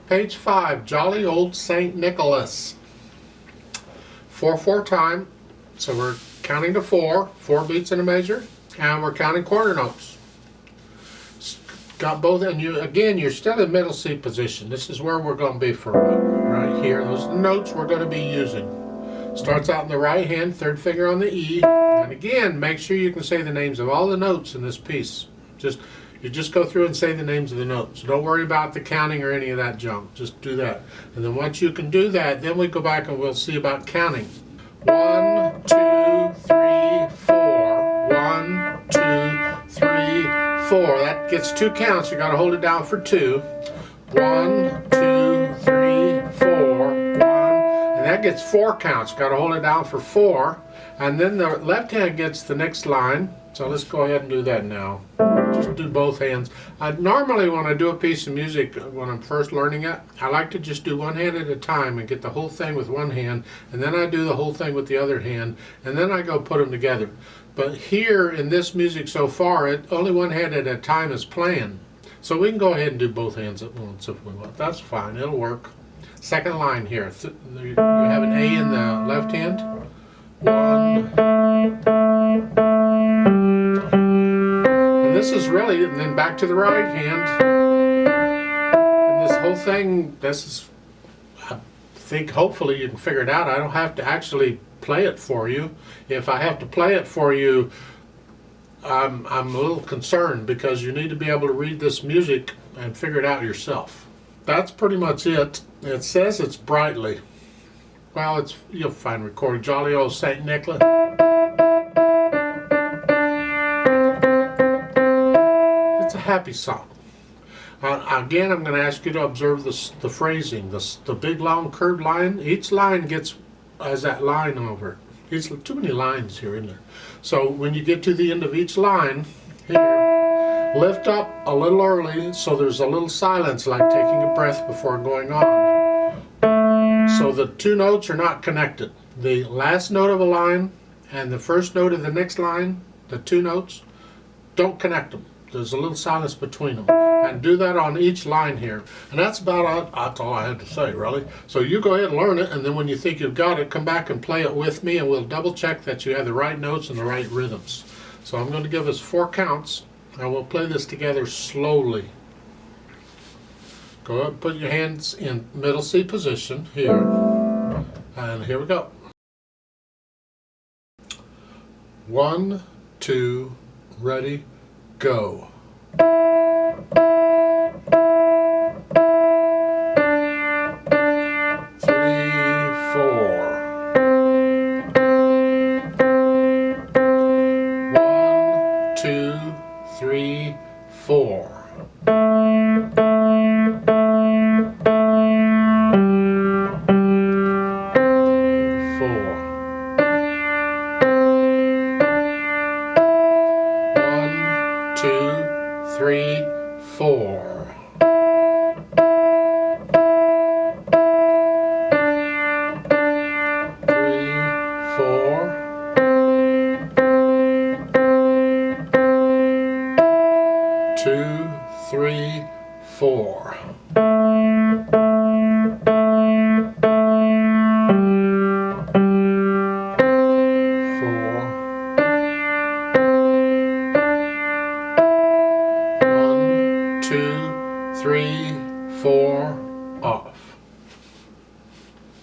Page 5, Jolly Old St. Nicholas. 4/4 time, so we're counting to 4 beats in a measure, and we're counting quarter notes. Got both, and you're still in middle C position. This is where we're going to be for right here. Those are the notes we're going to be using. Starts out in the right hand, third finger on the E, and again, make sure you can say the names of all the notes in this piece. You just go through and say the names of the notes. Don't worry about the counting or any of that junk. Just do that. And then once you can do that, then we go back and we'll see about counting. 1, 2, 3, 4. 1, 2, 3, 4. That gets 2 counts. You got to hold it down for 2. 1, 2, 3, 4. 1. And that gets 4 counts. Got to hold it down for 4. And then the left hand gets the next line. So let's go ahead and do that now. Just do both hands. Normally when I do a piece of music, when I'm first learning it, I like to just do one hand at a time and get the whole thing with one hand, and then I do the whole thing with the other hand, and then I go put them together. But here in this music so far, only one hand at a time is playing. So we can go ahead and do both hands at once if we want. That's fine, it'll work. Second line here. You have an A in the left hand. 1. This is really, and then back to the right hand. And this whole thing, I think hopefully you can figure it out. I don't have to actually play it for you. If I have to play it for you, I'm a little concerned because you need to be able to read this music and figure it out yourself. That's pretty much it. It says it's brightly. Well, you'll find recorded. Jolly Old St. Nicholas. It's a happy song. Again, I'm going to ask you to observe the phrasing. The big long curved line. Each line has that line over it. It's too many lines here, isn't there? So when you get to the end of each line, here, lift up a little early so there's a little silence, like taking a breath before going on. So the 2 notes are not connected. The last note of a line and the first note of the next line, the 2 notes, don't connect them. There's a little silence between them. And do that on each line here. And that's all I had to say, really. So you go ahead and learn it, and then when you think you've got it, come back and play it with me, and we'll double check that you have the right notes and the right rhythms. So I'm going to give us 4 counts, and we'll play this together slowly. Go ahead and put your hands in middle C position here. And here we go. 1, 2, ready, go. 3, 4. 1, 2, 3, 4. 3, 4. 3, 4. 2, 3, 4. 2, 3, 4, off.